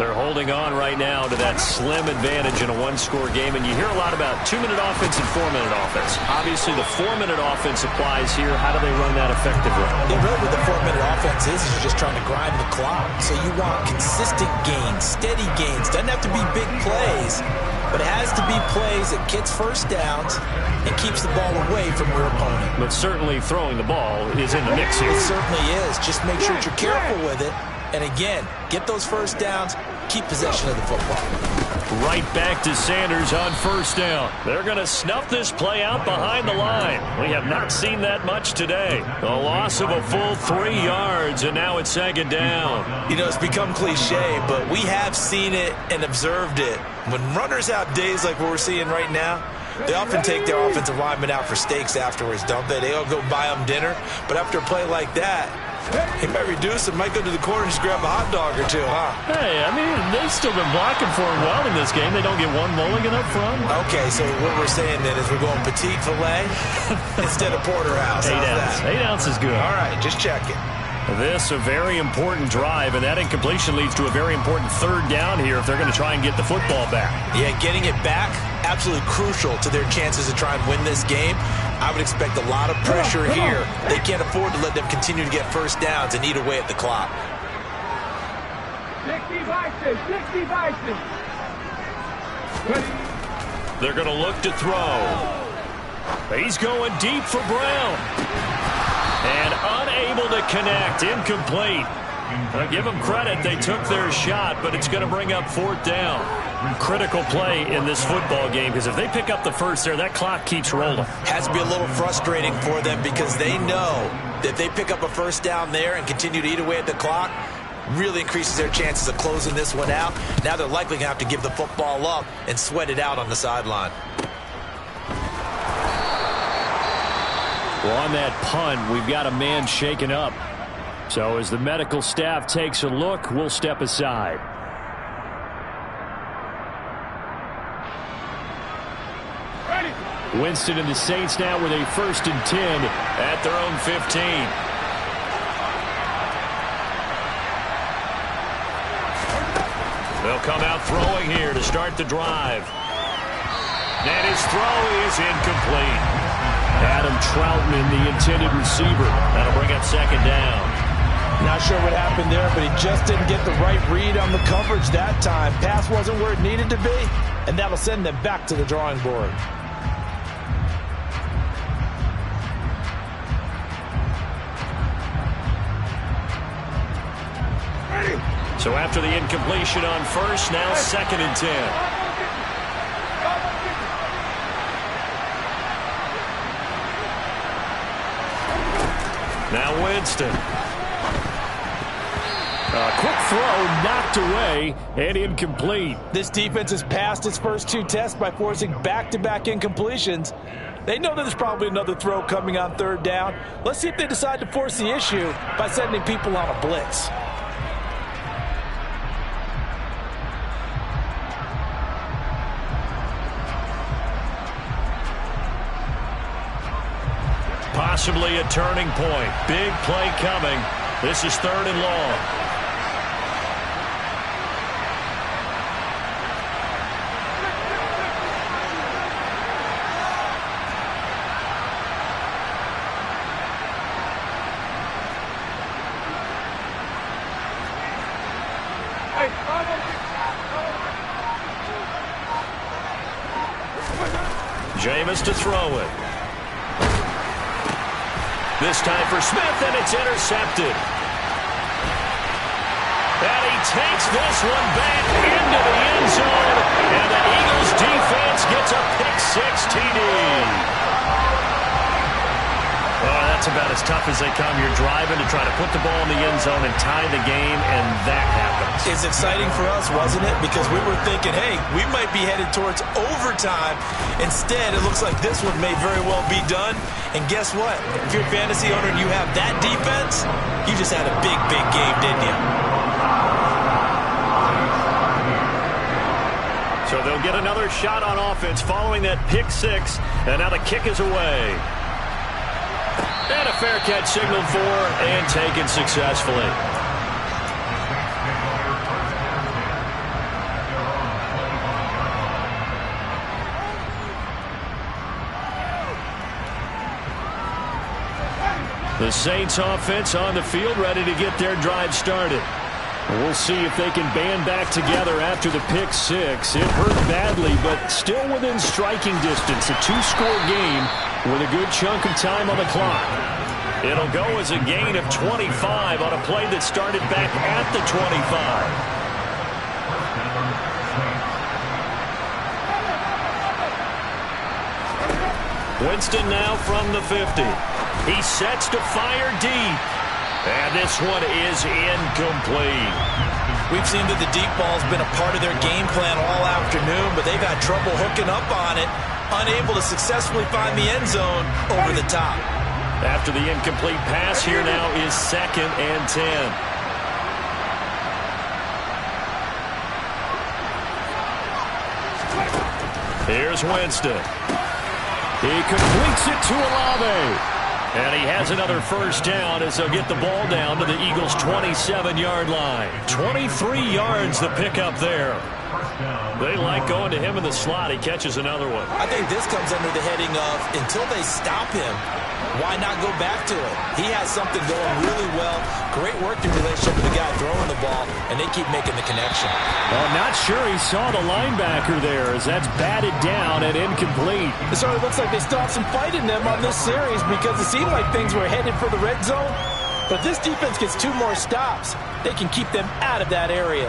A: They're holding on right now to that slim advantage in a one-score game, and you hear a lot about 2-minute offense and 4-minute offense. Obviously, the 4-minute offense applies here. How do they run that effectively?
B: Yeah, really what the 4-minute offense is you're just trying to grind the clock. So you want consistent gains, steady gains. Doesn't have to be big plays, but it has to be plays that gets first downs and keeps the ball away from your opponent. But
A: certainly throwing the ball is in the mix here.
B: It certainly is. Just make sure you're careful with it. And again, get those first downs, keep possession of the football.
A: Right back to Sanders on first down. They're going to snuff this play out behind the line. We have not seen that much today. A loss of a full 3 yards, and now it's 2nd down.
B: You know, it's become cliche, but we have seen it and observed it. When runners have days like what we're seeing right now, they often take their offensive linemen out for steaks afterwards, don't they? They all go buy them dinner. But after a play like that, he might reduce it, might go to the corner and just grab a hot dog or two, huh?
A: Hey, I mean, they've still been blocking for him well in this game. They don't get one mulligan up front.
B: Okay, so what we're saying then is we're going petite filet instead of porterhouse.
A: 8 ounce. 8 ounce is good.
B: All right, just checking.
A: This a very important drive, and that incompletion leads to a very important 3rd down here if they're going to try and get the football back.
B: Yeah, getting it back, absolutely crucial to their chances to try and win this game. I would expect a lot of pressure here. They can't afford to let them continue to get first downs and eat away at the clock.
C: 60 Bison.
A: They're going to look to throw. He's going deep for Brown. And unable to connect, incomplete. I'll give them credit, they took their shot, but it's going to bring up 4th down. Critical play in this football game, because if they pick up the first there, that clock keeps rolling.
B: Has to be a little frustrating for them because they know that if they pick up a first down there and continue to eat away at the clock, really increases their chances of closing this one out. Now they're likely going to have to give the football up and sweat it out on the sideline.
A: Well, on that punt, we've got a man shaken up. So as the medical staff takes a look, we'll step aside. Winston and the Saints now with a 1st and 10 at their own 15. They'll come out throwing here to start the drive. And his throw is incomplete. Adam Troutman, the intended receiver. That'll bring up 2nd down.
B: Not sure what happened there, but he just didn't get the right read on the coverage that time. Pass wasn't where it needed to be, and that'll send them back to the drawing board.
A: So after the incompletion on first, now 2nd and 10. Now Winston. Quick throw knocked away and incomplete.
B: This defense has passed its first 2 tests by forcing back-to-back incompletions. They know that there's probably another throw coming on 3rd down. Let's see if they decide to force the issue by sending people on a blitz.
A: Possibly a turning point. Big play coming. This is 3rd and long. Jameis to throw it. This time for Smith, and it's intercepted. And he takes this one back into the end zone, and the Eagles defense gets a pick-6 TD. Oh, that's about as tough as they come. You're driving to try to put the ball in the end zone and tie the game, and that happens.
B: It's exciting for us, wasn't it? Because we were thinking, hey, we might be headed towards overtime. Instead, it looks like this one may very well be done. And guess what? If you're a fantasy owner and you have that defense, you just had a big, big game, didn't you?
A: So they'll get another shot on offense following that pick-6, and now the kick is away. And a fair catch signaled for and taken successfully. The Saints offense on the field, ready to get their drive started. We'll see if they can band back together after the pick-6. It hurt badly, but still within striking distance. A 2-score game with a good chunk of time on the clock. It'll go as a gain of 25 on a play that started back at the 25. Winston now from the 50. He sets to fire deep. And this one is incomplete.
B: We've seen that the deep ball's been a part of their game plan all afternoon, but they've had trouble hooking up on it, unable to successfully find the end zone over the top.
A: After the incomplete pass, here now is 2nd and 10. Here's Winston. He completes it to Olave. And he has another first down as they'll get the ball down to the Eagles' 27-yard line. 23 yards the pickup there. They like going to him in the slot. He catches another one.
B: I think this comes under the heading of until they stop him, why not go back to it? He has something going really well. Great working relationship with the guy throwing the ball, and they keep making the connection.
A: Well, I'm not sure he saw the linebacker there as that's batted down and incomplete.
B: It sort of looks like they still have some fight in them on this series because it seemed like things were headed for the red zone. But if this defense gets 2 more stops, they can keep them out of that area.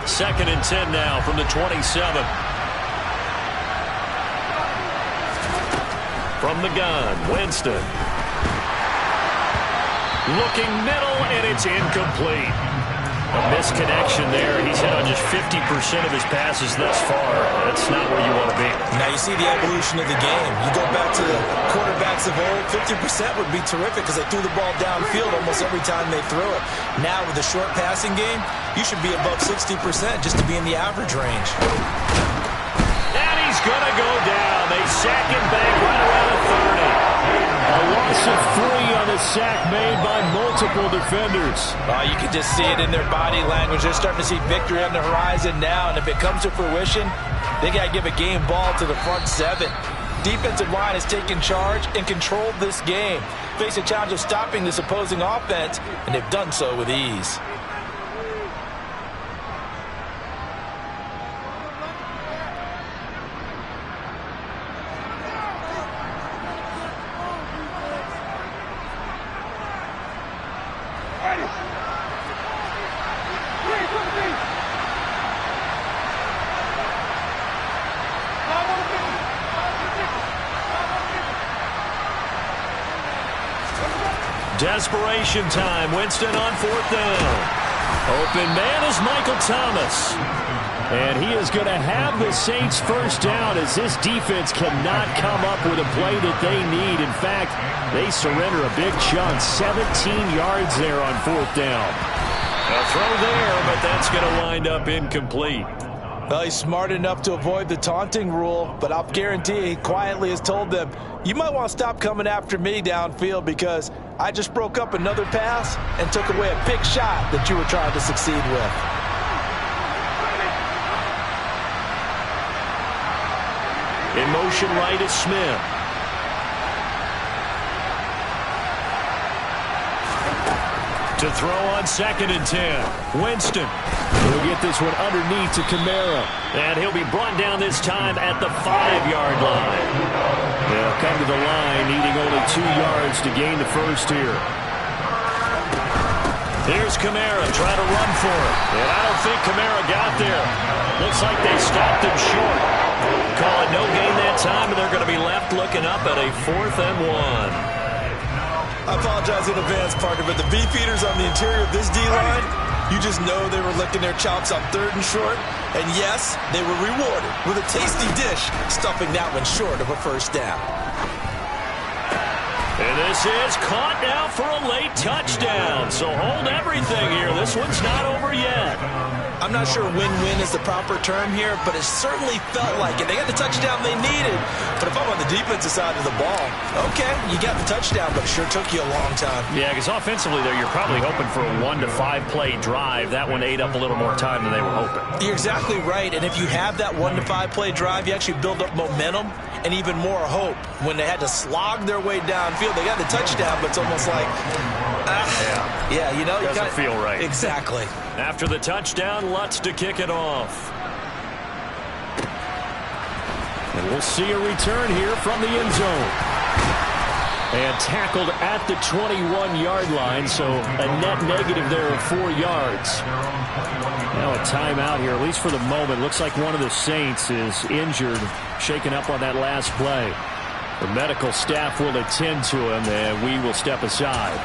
A: Second and 10 now from the 27. From the gun, Winston. Looking middle, and it's incomplete. A misconnection there. He's hit on just 50% of his passes thus far. That's not where you want to be.
B: Now you see the evolution of the game. You go back to the quarterbacks of old, 50% would be terrific because they threw the ball downfield almost every time they threw it. Now with the short passing game, you should be above 60% just to be in the average range.
A: And he's going to go down. They sack him back right around 30. A loss of 3 on the sack made by multiple defenders.
B: You can just see it in their body language. They're starting to see victory on the horizon now, and if it comes to fruition, they got to give a game ball to the front seven. Defensive line has taken charge and controlled this game. Face a challenge of stopping this opposing offense, and they've done so with ease.
A: Desperation time. Winston on 4th down. Open man is Michael Thomas. And he is going to have the Saints first down as this defense cannot come up with a play that they need. In fact, they surrender a big chunk. 17 yards there on 4th down. A throw there, but that's going to wind up incomplete.
B: Well, he's smart enough to avoid the taunting rule, but I'll guarantee he quietly has told them, you might want to stop coming after me downfield because I just broke up another pass and took away a big shot that you were trying to succeed with.
A: In motion right is Smith. To throw on 2nd and 10. Winston will get this one underneath to Kamara. And he'll be brought down this time at the 5-yard line. They'll come to the line needing only 2 yards to gain the first here. Here's Kamara trying to run for it. And I don't think Kamara got there. Looks like they stopped him short. Call it no gain that time, and they're going to be left looking up at a 4th and 1.
B: I apologize in advance, partner, but the beefeaters on the interior of this D-line, you just know they were licking their chops on 3rd and short. And yes, they were rewarded with a tasty dish, stuffing that one short of a first down.
A: And this is caught now for a late touchdown. So hold everything here. This one's not over yet.
B: I'm not sure win-win is the proper term here, but it certainly felt like it. They got the touchdown they needed. But if I'm on the defensive side of the ball, okay, you got the touchdown, but it sure took you a long time.
A: Yeah, because offensively there, you're probably hoping for a 1 to 5 play drive. That one ate up a little more time than they were hoping.
B: You're exactly right. And if you have that 1 to 5 play drive, you actually build up momentum and even more hope. When they had to slog their way downfield, they got the touchdown, but it's almost like, yeah, you know,
A: doesn't feel right.
B: Exactly.
A: After the touchdown, Lutz to kick it off. And we'll see a return here from the end zone. And tackled at the 21-yard line, so a net negative there of 4 yards. Now a timeout here, at least for the moment. Looks like one of the Saints is injured, shaken up on that last play. The medical staff will attend to him, and we will step aside.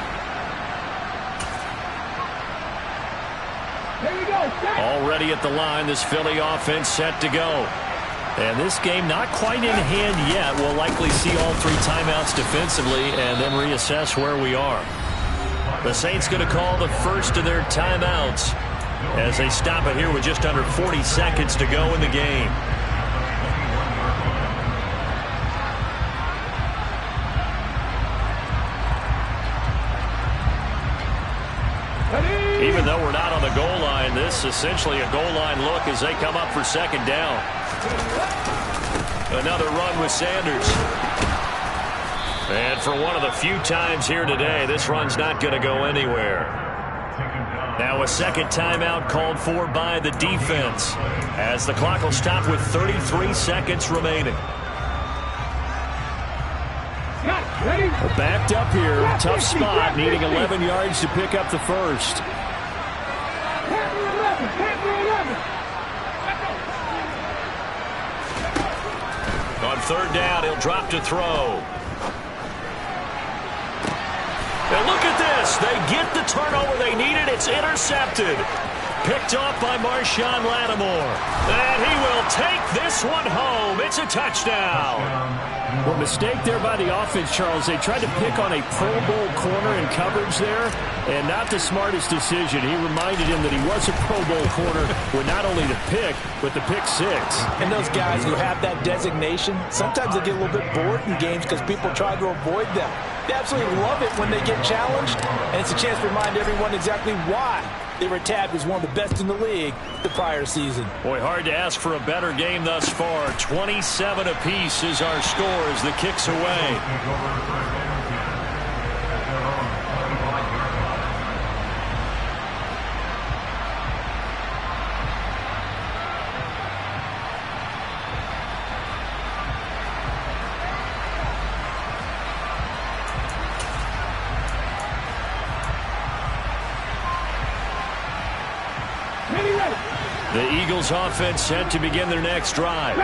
A: Already at the line, this Philly offense set to go. And this game not quite in hand yet. We'll likely see all 3 timeouts defensively and then reassess where we are. The Saints going to call the first of their timeouts as they stop it here with just under 40 seconds to go in the game. Even though we're not on the goal line, this is essentially a goal line look as they come up for 2nd down. Another run with Sanders. And for one of the few times here today, this run's not going to go anywhere. Now a 2nd timeout called for by the defense as the clock will stop with 33 seconds remaining. Backed up here, tough spot, needing 11 yards to pick up the first. On 3rd down, he'll drop to throw. And look at this. They get the turnover they needed. It's intercepted. Picked off by Marshawn Lattimore. And he will take this one home. It's a touchdown. Well, mistake there by the offense, Charles. They tried to pick on a Pro Bowl corner in coverage there, and not the smartest decision. He reminded him that he was a Pro Bowl corner with not only the pick, but the pick 6.
B: And those guys who have that designation, sometimes they get a little bit bored in games because people try to avoid them. They absolutely love it when they get challenged, and it's a chance to remind everyone exactly why they were tabbed as one of the best in the league the prior season.
A: Boy, hard to ask for a better game thus far. 27 apiece is our score as the kick's away. The Eagles offense set to begin their next drive.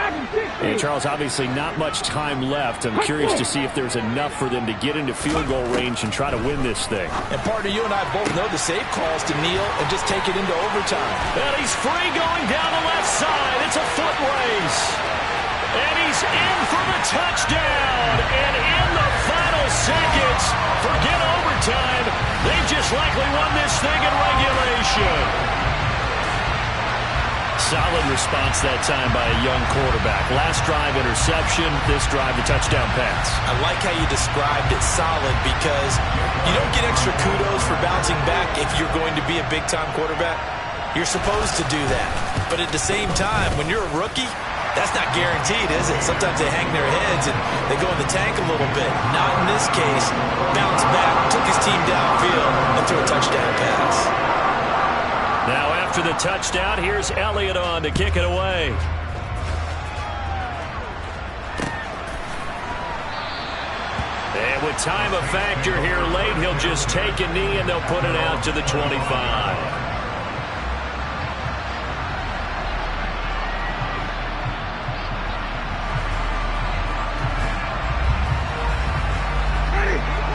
A: And Charles, obviously not much time left. I'm curious to see if there's enough for them to get into field goal range and try to win this thing.
B: And partner, you and I both know the save calls to kneel and just take it into overtime.
A: And he's free going down the left side. It's a foot race. And he's in for the touchdown. And in the final seconds, forget overtime, they've just likely won this thing in regulation. Solid response that time by a young quarterback. Last drive, interception. This drive, a touchdown pass.
B: I like how you described it solid because you don't get extra kudos for bouncing back if you're going to be a big-time quarterback. You're supposed to do that. But at the same time, when you're a rookie, that's not guaranteed, is it? Sometimes they hang their heads and they go in the tank a little bit. Not in this case. Bounced back, took his team downfield, and threw a touchdown pass.
A: Now after the touchdown, here's Elliott on to kick it away. And with time a factor here late, he'll just take a knee and they'll put it out to the 25.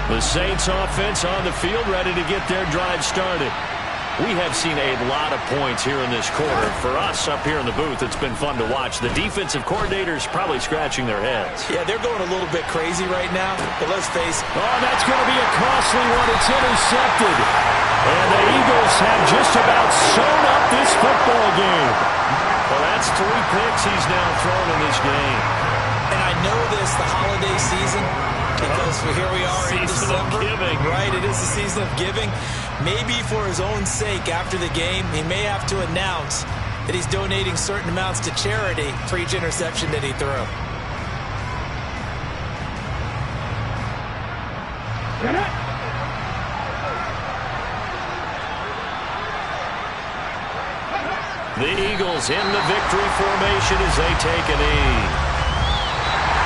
A: The Saints offense on the field ready to get their drive started. We have seen a lot of points here in this quarter. For us up here in the booth, it's been fun to watch. The defensive coordinators probably scratching their heads.
B: Yeah, they're going a little bit crazy right now, but let's face it.
A: Oh, that's going to be a costly one. It's intercepted. And the Eagles have just about sewn up this football game. Well, that's 3 picks he's now thrown in this game.
B: And I know this, the holiday season, because here we are in December. Right, it is the season of giving. Maybe for his own sake, after the game, he may have to announce that he's donating certain amounts to charity for each interception that he threw.
A: The Eagles in the victory formation as they take a knee.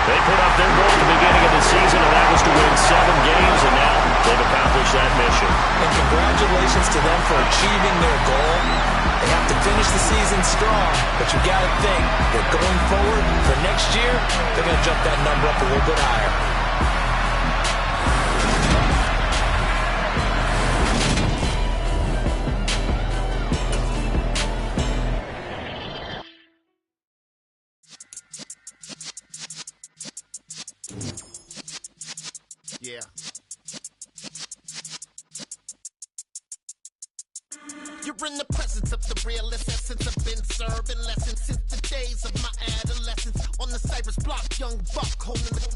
A: They put up their goal at the beginning of the season, and that was to win 7 games, and now they've accomplished that mission.
B: And congratulations to them for achieving their goal. They have to finish the season strong, but you got to think that going forward for next year, they're going to jump that number up a little bit higher.
D: Yeah. You're in the presence of the realest essence. I've been serving lessons since the days of my adolescence. On the Cypress block, young buck holding the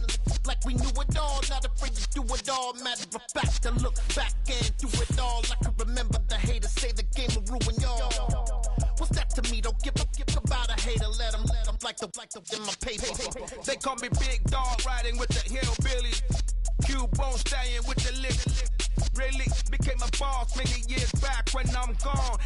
D: like we knew it all. Not afraid to do it all. Matter of fact, to look back and do it all. I can remember the haters say the game will ruin y'all. What's that to me? Don't give about a hater. Let them like the in my paper.
E: They call me Big Dog, riding with the hillbillies. Cubone staying with the lick. Really became a boss many years back when I'm gone.